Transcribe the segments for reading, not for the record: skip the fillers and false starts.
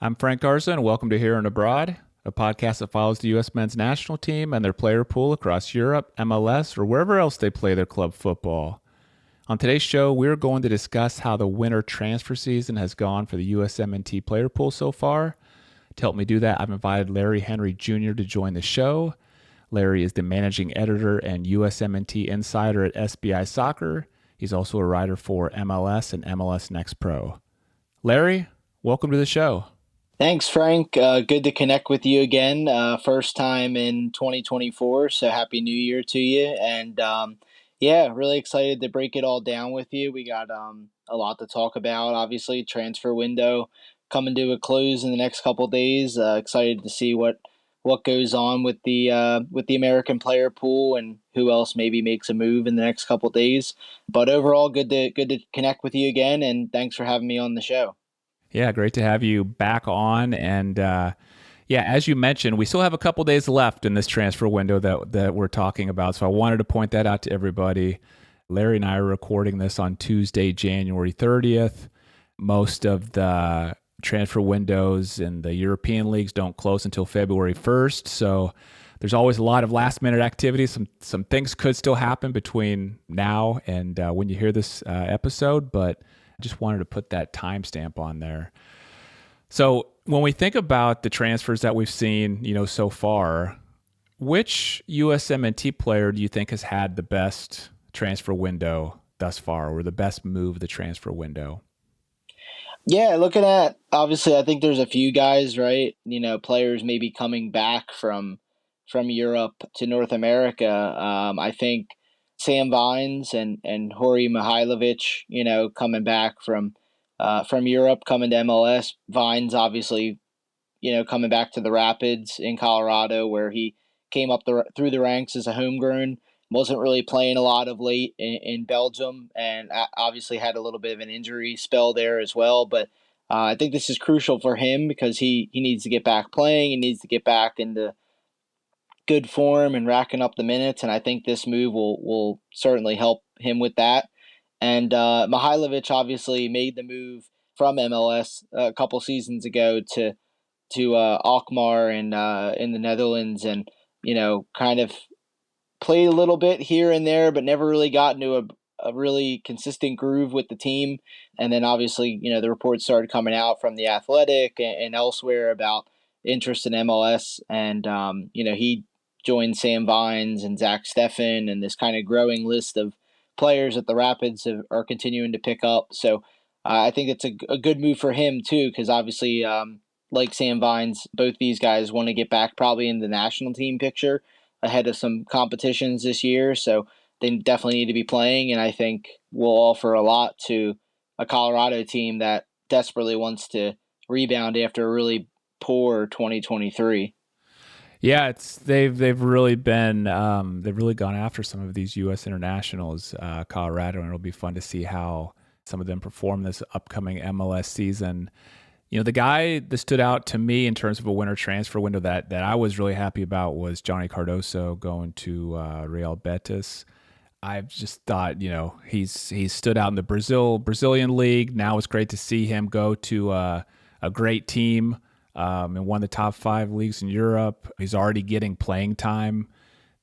I'm Frank Garza, and welcome to Here and Abroad, a podcast that follows the U.S. men's national team and their player pool across Europe, MLS, or wherever else they play their club football. On today's show, we're going to discuss how the winter transfer season has gone for the USMNT player pool so far. To help me do that, I've invited Larry Henry Jr. to join the show. Larry is the managing editor and USMNT insider at SBI Soccer. He's also a writer for MLS and MLS Next Pro. Larry, welcome to the show. Thanks, Frank. Good to connect with you again. First time in 2024, so Happy New Year to you. And yeah, really excited to break it all down with you. We got a lot to talk about. Obviously, transfer window coming to a close in the next couple of days. Excited to see what goes on with the American player pool and who else maybe makes a move in the next couple of days. But overall, good to connect with you again, and thanks for having me on the show. Yeah, great to have you back on. And yeah, as you mentioned, we still have a couple days left in this transfer window that we're talking about. So I wanted to point that out to everybody. Larry and I are recording this on Tuesday, January 30th. Most of the transfer windows in the European leagues don't close until February 1st. So there's always a lot of last minute activity. Some things could still happen between now and when you hear this episode, but I just wanted to put that timestamp on there. So when we think about the transfers that we've seen, so far, which USMNT player do you think has had the best transfer window thus far, or the best move of the transfer window? Yeah, looking at obviously, I think there's a few guys, right? Players maybe coming back from Europe to North America. I think Sam Vines and Hori Mihailovic, coming back from Europe, coming to MLS. Vines obviously, coming back to the Rapids in Colorado, where he came up through the ranks as a homegrown. Wasn't really playing a lot of late in Belgium, and obviously had a little bit of an injury spell there as well. But I think this is crucial for him because he needs to get back playing. He needs to get back into good form and racking up the minutes. And I think this move will certainly help him with that. And Mihailovic obviously made the move from MLS a couple seasons ago to Alkmaar in the Netherlands, and kind of played a little bit here and there, but never really got into a really consistent groove with the team. And then obviously, the reports started coming out from the Athletic and elsewhere about interest in MLS. And, he joined Sam Vines and Zach Steffen and this kind of growing list of players that the Rapids are continuing to pick up. So I think it's a good move for him too, because obviously, like Sam Vines, both these guys want to get back probably in the national team picture ahead of some competitions this year. So they definitely need to be playing, and I think will offer a lot to a Colorado team that desperately wants to rebound after a really poor 2023. Yeah, they've really been they've really gone after some of these U.S. internationals, Colorado, and it'll be fun to see how some of them perform this upcoming MLS season. The guy that stood out to me in terms of a winter transfer window that I was really happy about was Johnny Cardoso going to Real Betis. I've just thought, he's stood out in the Brazilian league. Now it's great to see him go to a great team in one of the top 5 leagues in Europe. He's already getting playing time.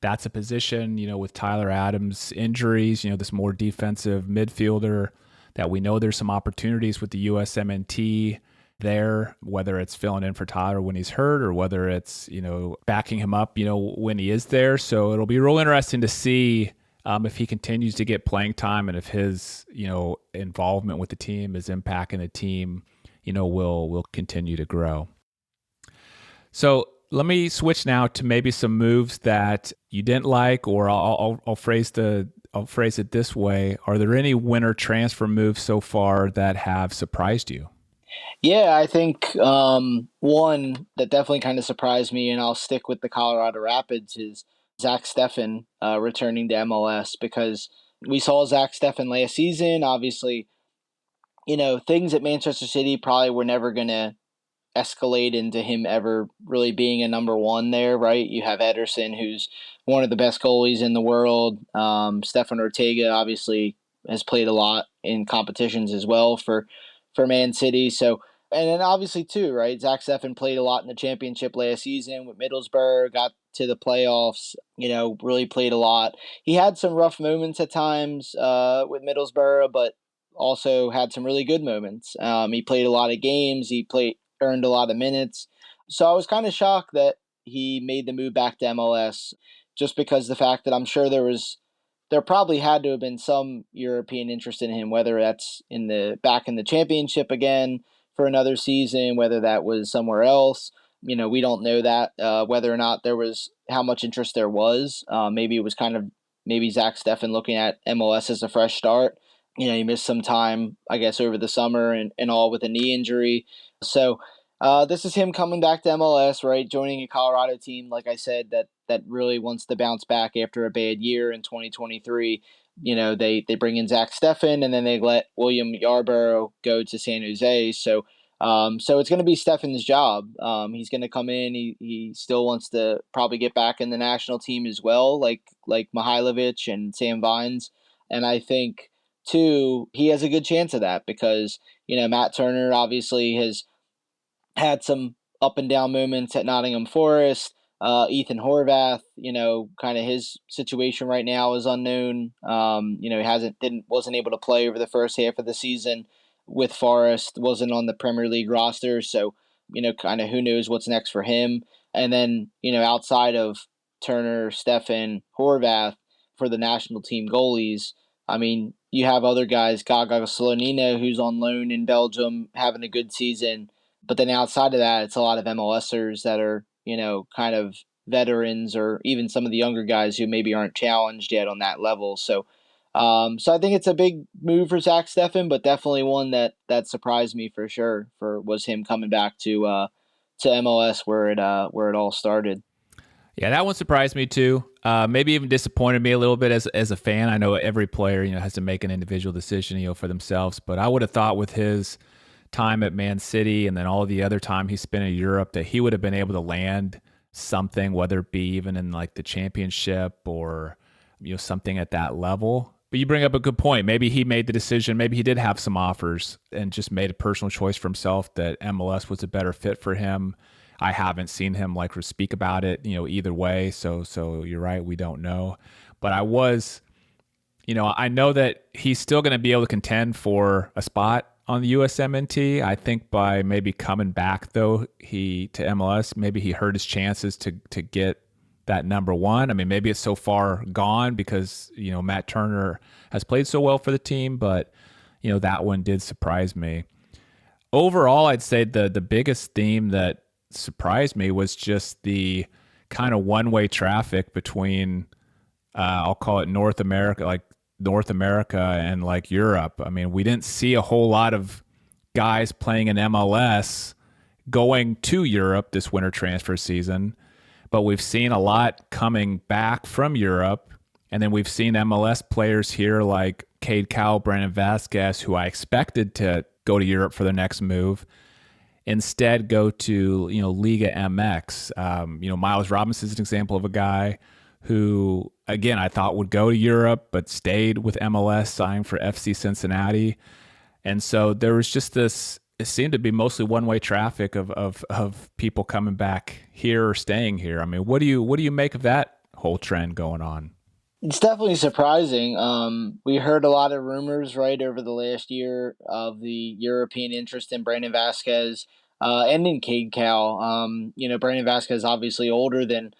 That's a position, with Tyler Adams' injuries, this more defensive midfielder that we know there's some opportunities with the USMNT there, whether it's filling in for Tyler when he's hurt or whether it's, backing him up, when he is there. So it'll be real interesting to see if he continues to get playing time and if his, involvement with the team, his impact in the team, will continue to grow. So let me switch now to maybe some moves that you didn't like, or I'll phrase it this way. Are there any winter transfer moves so far that have surprised you? Yeah, I think one that definitely kind of surprised me, and I'll stick with the Colorado Rapids, is Zach Steffen returning to MLS, because we saw Zach Steffen last season. Obviously, things at Manchester City probably were never going to escalate into him ever really being a number one there, right? You have Ederson, who's one of the best goalies in the world. Stefan Ortega obviously has played a lot in competitions as well for Man City. So And then obviously too, right? Zach Steffen played a lot in the championship last season with Middlesbrough, got to the playoffs, really played a lot. He had some rough moments at times with Middlesbrough, but also had some really good moments. He played a lot of games. He played earned a lot of minutes. So I was kind of shocked that he made the move back to MLS, just because the fact that I'm sure there probably had to have been some European interest in him, whether that's in the back in the championship again for another season, whether that was somewhere else. We don't know that whether or not there was how much interest there was. Maybe it was kind of maybe Zach Steffen looking at MLS as a fresh start. He missed some time, I guess, over the summer and all with a knee injury. So this is him coming back to MLS, right? Joining a Colorado team, like I said, that really wants to bounce back after a bad year in 2023. They bring in Zach Steffen, and then they let William Yarborough go to San Jose. So it's going to be Steffen's job. He's going to come in. He still wants to probably get back in the national team as well, like Mihailovic and Sam Vines. And I think too he has a good chance of that because Matt Turner obviously has had some up and down moments at Nottingham Forest. Ethan Horvath, kind of his situation right now is unknown. He wasn't able to play over the first half of the season with Forest, wasn't on the Premier League roster, so kind of who knows what's next for him. And then outside of Turner, Steffen, Horvath for the national team goalies, I mean, you have other guys, Gaga Slonina, who's on loan in Belgium, having a good season. But then outside of that, it's a lot of MLSers that are, kind of veterans or even some of the younger guys who maybe aren't challenged yet on that level. So I think it's a big move for Zach Steffen, but definitely one that surprised me for sure. Was him coming back to MLS where it all started. Yeah, that one surprised me too. Maybe even disappointed me a little bit as a fan. I know every player has to make an individual decision for themselves, but I would have thought with his time at Man City and then all the other time he spent in Europe that he would have been able to land something, whether it be even in like the championship or something at that level. But you bring up a good point. Maybe he made the decision. Maybe he did have some offers and just made a personal choice for himself that MLS was a better fit for him. I haven't seen him speak about it, either way. So you're right. We don't know. But I know that he's still going to be able to contend for a spot on the USMNT. I think by maybe coming back though, to MLS, maybe he hurt his chances to get that number one. I mean, maybe it's so far gone because Matt Turner has played so well for the team, but that one did surprise me. Overall, I'd say the biggest theme that surprised me was just the kind of one-way traffic between I'll call it North America and like Europe. I mean, we didn't see a whole lot of guys playing in MLS going to Europe this winter transfer season, but we've seen a lot coming back from Europe. And then we've seen MLS players here like Cade Cowell, Brandon Vasquez, who I expected to go to Europe for their next move, instead go to Liga MX. Miles Robinson is an example of a guy who, again, I thought would go to Europe, but stayed with MLS, signed for FC Cincinnati. And so there was just this, it seemed to be mostly one-way traffic of people coming back here or staying here. I mean, what do you make of that whole trend going on? It's definitely surprising. We heard a lot of rumors right over the last year of the European interest in Brandon Vasquez and in Cade Cowell. Brandon Vasquez obviously older than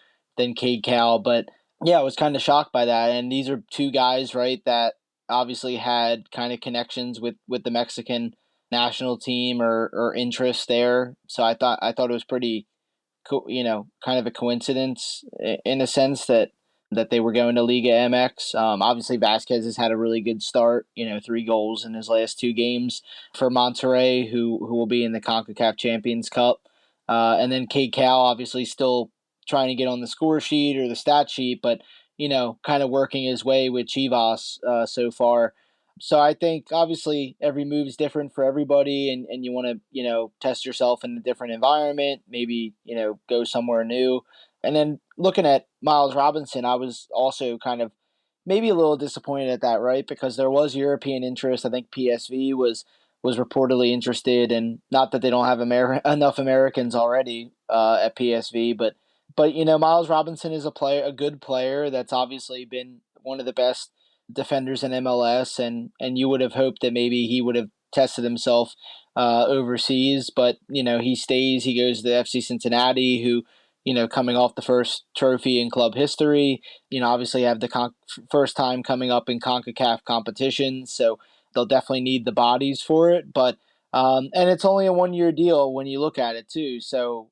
Cade Cowell, but yeah, I was kind of shocked by that. And these are two guys, right, that obviously had kind of connections with the Mexican national team or interest there. So I thought it was pretty kind of a coincidence in a sense that they were going to Liga MX. Obviously, Vasquez has had a really good start. 3 goals in his last 2 games for Monterrey, who will be in the CONCACAF Champions Cup. And then Cade Cowell, obviously, still trying to get on the score sheet or the stat sheet, but kind of working his way with Chivas so far. So I think obviously every move is different for everybody, and you want to test yourself in a different environment, maybe go somewhere new. And then looking at Miles Robinson, I was also kind of maybe a little disappointed at that, right? Because there was European interest. I think PSV was reportedly interested, and not that they don't have enough Americans already at PSV, but Miles Robinson is a good player that's obviously been one of the best defenders in MLS, and you would have hoped that maybe he would have tested himself overseas, but he stays. He goes to FC Cincinnati, who coming off the first trophy in club history, obviously have the first time coming up in CONCACAF competitions, so they'll definitely need the bodies for it. But and it's only a 1 year deal when you look at it too. So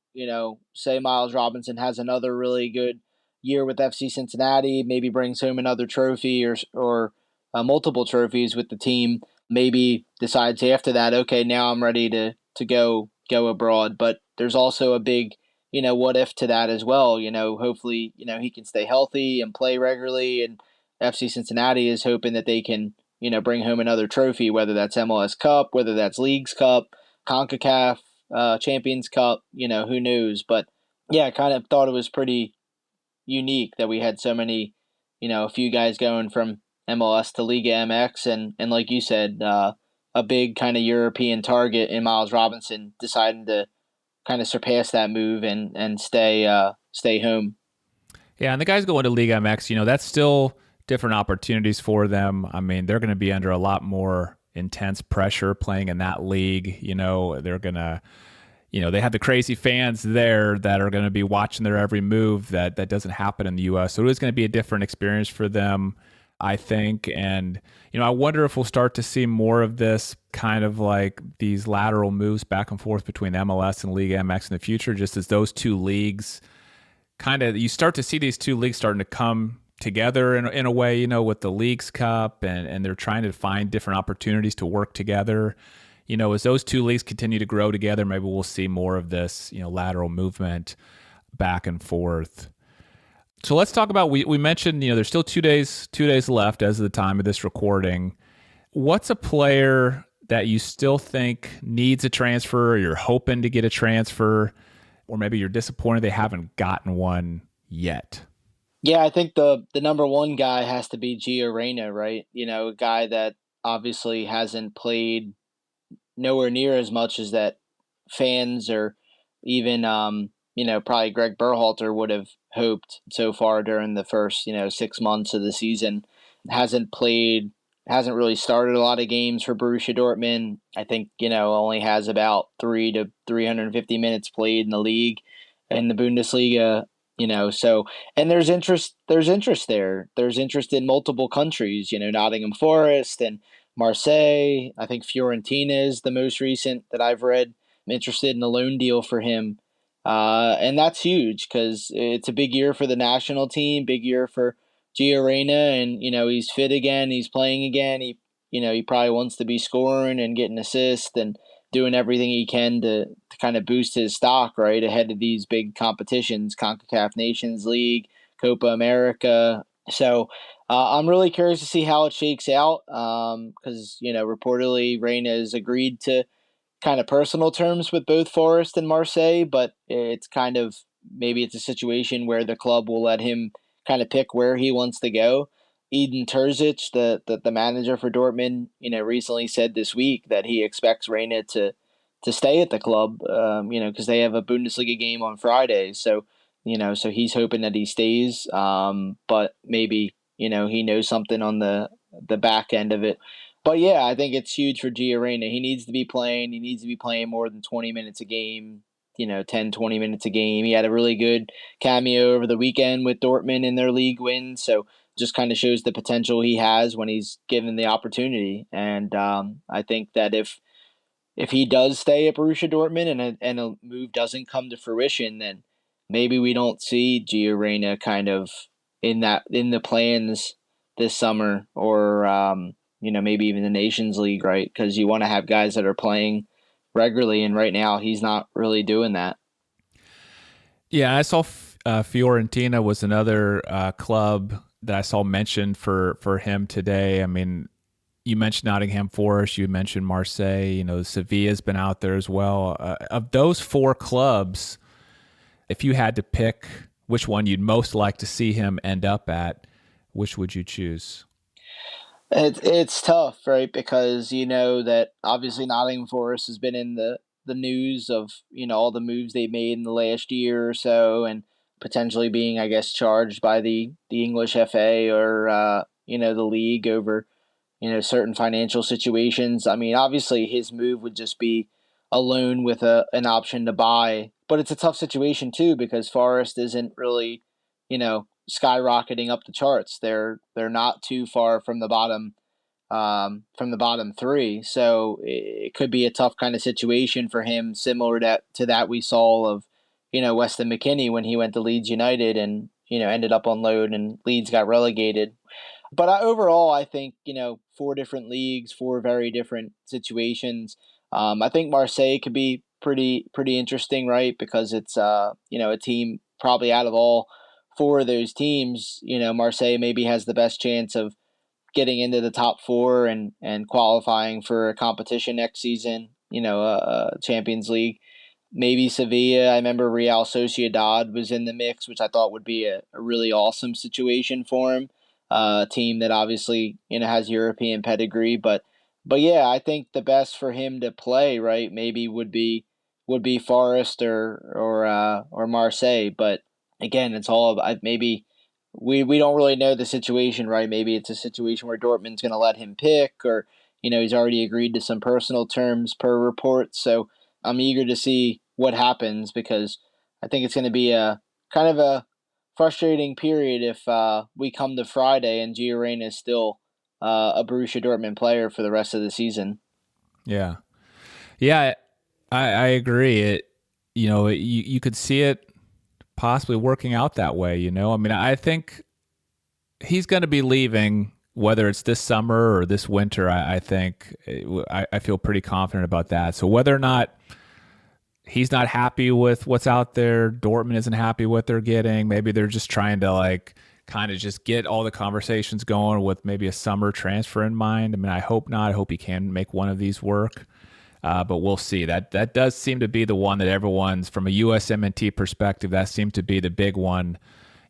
say Miles Robinson has another really good year with FC Cincinnati, maybe brings home another trophy or multiple trophies with the team. Maybe decides after that, okay, now I'm ready to go abroad. But there's also a big what if to that as well. Hopefully he can stay healthy and play regularly, and FC Cincinnati is hoping that they can bring home another trophy, whether that's MLS Cup, whether that's Leagues Cup, CONCACAF Champions Cup. Who knows? But yeah, I kind of thought it was pretty unique that we had so many, a few guys going from MLS to Liga MX, and like you said, a big kind of European target in Miles Robinson deciding to kind of surpass that move and stay home. Yeah, and the guys going to League MX, that's still different opportunities for them. I mean, they're going to be under a lot more intense pressure playing in that league. They're going to, they have the crazy fans there that are going to be watching their every move that doesn't happen in the U.S. So it is going to be a different experience for them, I think. And, I wonder if we'll start to see more of this kind of like these lateral moves back and forth between MLS and League MX in the future, just as those two leagues you start to see these two leagues starting to come together in a way, with the Leagues Cup, and they're trying to find different opportunities to work together. As those two leagues continue to grow together, maybe we'll see more of this, lateral movement back and forth. So let's talk about, we mentioned, there's still 2 days left as of the time of this recording. What's a player that you still think needs a transfer, or you're hoping to get a transfer, or maybe you're disappointed they haven't gotten one yet? Yeah, I think the number one guy has to be Gio Reyna, right? A guy that obviously hasn't played nowhere near as much as that fans or even probably Greg Berhalter would have hoped so far during the first 6 months of the season. Hasn't really started a lot of games for Borussia Dortmund. I think only has about 350 minutes played in the league, in the Bundesliga. So, and there's interest there. There's interest in multiple countries. Nottingham Forest and Marseille. I think Fiorentina is the most recent that I've read. I'm interested in a loan deal for him. And that's huge because it's a big year for the national team, big year for Gio Reyna, and he's fit again, he's playing again. He probably wants to be scoring and getting assists and doing everything he can to kind of boost his stock right ahead of these big competitions, CONCACAF Nations League, Copa America. So I'm really curious to see how it shakes out because reportedly Reyna has agreed to kind of personal terms with both Forest and Marseille, but it's kind of maybe it's a situation where the club will let him kind of pick where he wants to go. Edin Terzic, the manager for Dortmund, recently said this week that he expects Reyna to stay at the club, because they have a Bundesliga game on Friday. So, so he's hoping that he stays, but maybe he knows something on the back end of it. But yeah, I think it's huge for Gio Reyna. He needs to be playing. He needs to be playing more than 20 minutes a game, 10, 20 minutes a game. He had a really good cameo over the weekend with Dortmund in their league win. So just kind of shows the potential he has when he's given the opportunity. And I think that if he does stay at Borussia Dortmund and a move doesn't come to fruition, then maybe we don't see Gio Reyna kind of in the plans this summer, or maybe even the Nations League, right? Because you want to have guys that are playing regularly, and right now he's not really doing that. Yeah, I saw Fiorentina was another club that I saw mentioned for him today. I mean, you mentioned Nottingham Forest, you mentioned Marseille, Sevilla's been out there as well. Of those four clubs, if you had to pick which one you'd most like to see him end up at, which would you choose? It's tough, right? Because you know that obviously Nottingham Forest has been in the news of all the moves they made in the last year or so, and potentially being, I guess, charged by the English FA or the league over certain financial situations. I mean, obviously his move would just be a loan with an option to buy, but it's a tough situation too because Forest isn't really skyrocketing up the charts. They're not too far from the bottom three. So it could be a tough kind of situation for him, similar to that we saw of, Weston McKennie when he went to Leeds United and, ended up on loan and Leeds got relegated. But overall, I think, four different leagues, four very different situations. I think Marseille could be pretty interesting, right? Because it's, a team probably out of all four of those teams, Marseille maybe has the best chance of getting into the top four and qualifying for a competition next season, Champions League. Maybe Sevilla. I remember Real Sociedad was in the mix, which I thought would be a really awesome situation for him. A team that obviously has European pedigree, but yeah, I think the best for him to play right maybe would be Forest or Marseille. But again, it's all about maybe we don't really know the situation, right? Maybe it's a situation where Dortmund's going to let him pick, or he's already agreed to some personal terms per report. So I'm eager to see what happens because I think it's going to be a kind of a frustrating period if we come to Friday and Gio Reyna is still a Borussia Dortmund player for the rest of the season. Yeah. Yeah, I agree. You could see it possibly working out that way. I mean, I think he's going to be leaving, whether it's this summer or this winter. I think I feel pretty confident about that. So whether or not he's not happy with what's out there, Dortmund isn't happy with what they're getting. Maybe they're just trying to like kind of just get all the conversations going with maybe a summer transfer in mind. I mean, I hope not. I hope he can make one of these work. But we'll see. That does seem to be the one that everyone's, from a USMNT perspective, that seemed to be the big one,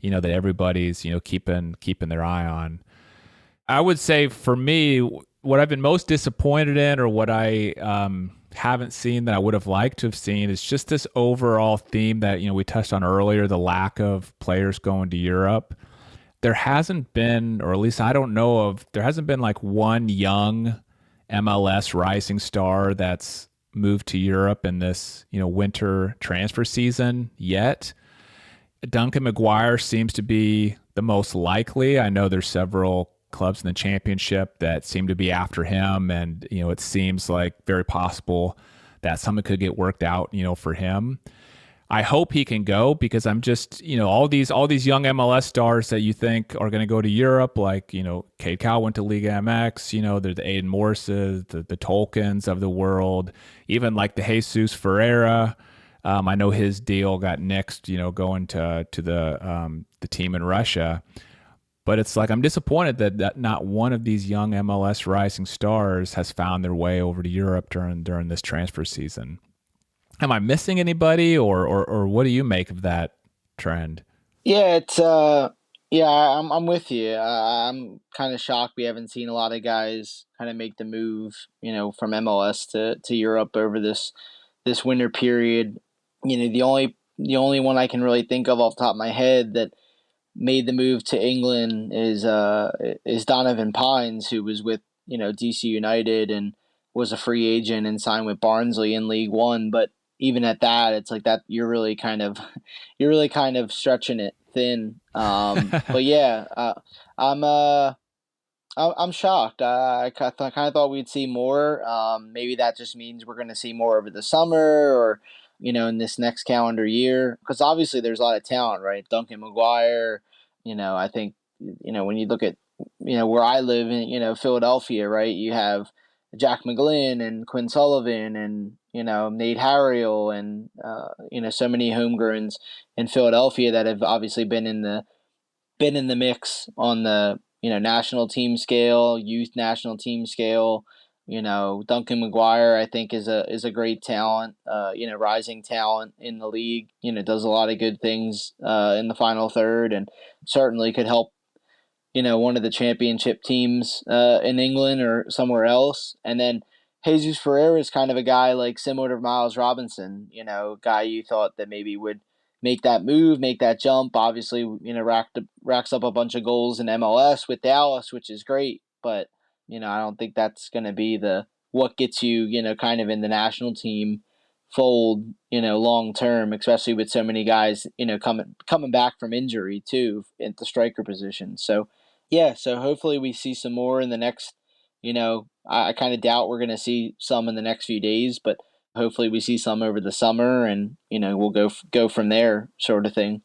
that everybody's keeping their eye on. I would say for me, what I've been most disappointed in, or what I haven't seen that I would have liked to have seen, is just this overall theme that we touched on earlier: the lack of players going to Europe. There hasn't been, or at least I don't know of, there hasn't been like one young MLS rising star that's moved to Europe in this winter transfer season yet. Duncan McGuire seems to be the most likely. I know there's several clubs in the championship that seem to be after him, and it seems like very possible that something could get worked out for him. I hope he can go, because I'm just, all these young MLS stars that you think are going to go to Europe, like, Cade Cowell went to Liga MX, they're the Aiden Morses, the Tolkiens of the world, even like the Jesus Ferreira. I know his deal got nixed, going to the team in Russia. But it's like, I'm disappointed that not one of these young MLS rising stars has found their way over to Europe during this transfer season. Am I missing anybody, or what do you make of that trend? Yeah, yeah, I'm with you. I'm kind of shocked we haven't seen a lot of guys kind of make the move, from MLS to Europe over this winter period. The only one I can really think of off the top of my head that made the move to England is Donovan Pines, who was with DC United and was a free agent and signed with Barnsley in League One. But even at that, it's like that you're really kind of stretching it thin. But yeah, I'm shocked. I kind of thought we'd see more. Maybe that just means we're going to see more over the summer, or in this next calendar year. Because obviously there's a lot of talent, right? Duncan McGuire. I think when you look at where I live in Philadelphia, right? You have Jack McGlynn and Quinn Sullivan and Nate Harriel and so many homegrowns in Philadelphia that have obviously been in the mix on the national team scale, youth national team scale. Duncan McGuire, I think, is a great talent. Rising talent in the league. Does a lot of good things in the final third, and certainly could help. one of the championship teams in England or somewhere else. And then Jesus Ferreira is kind of a guy like similar to Miles Robinson, guy you thought that maybe would make that move, make that jump. Obviously, racks up a bunch of goals in MLS with Dallas, which is great. But I don't think that's going to be the what gets you, kind of in the national team fold, long term, especially with so many guys, coming back from injury too at the striker position. So yeah, so hopefully we see some more in the next, I kind of doubt we're going to see some in the next few days, but hopefully we see some over the summer, and we'll go from there, sort of thing.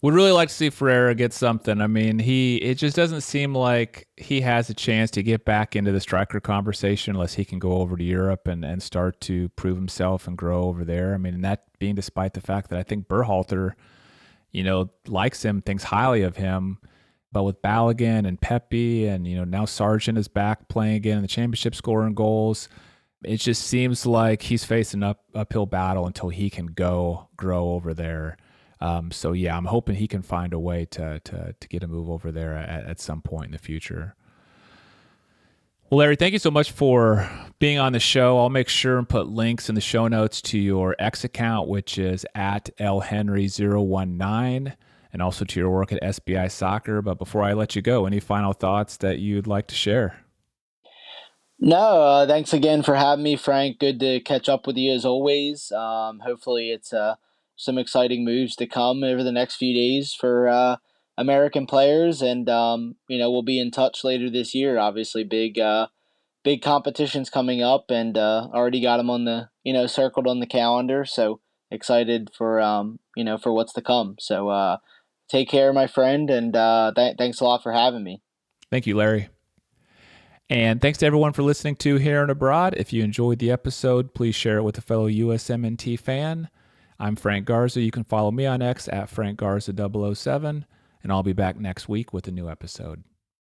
Would really like to see Ferreira get something. I mean, it just doesn't seem like he has a chance to get back into the striker conversation unless he can go over to Europe and start to prove himself and grow over there. I mean, and that being despite the fact that I think Berhalter, likes him, thinks highly of him. But with Balogun and Pepe and, now Sargent is back playing again in the championship, scoring goals, it just seems like he's facing an uphill battle until he can grow over there. So yeah, I'm hoping he can find a way to get a move over there at some point in the future. Well, Larry, thank you so much for being on the show. I'll make sure and put links in the show notes to your X account, which is at lhenry019, and also to your work at SBI Soccer. But before I let you go, any final thoughts that you'd like to share? No, thanks again for having me, Frank. Good to catch up with you as always. Hopefully, it's some exciting moves to come over the next few days for American players, and we'll be in touch later this year. Obviously, big competitions coming up, and already got them on the circled on the calendar. So excited for for what's to come. So take care, my friend, and thanks a lot for having me. Thank you, Larry. And thanks to everyone for listening to Here and Abroad. If you enjoyed the episode, please share it with a fellow USMNT fan. I'm Frank Garza. You can follow me on X at FrankGarza007, and I'll be back next week with a new episode.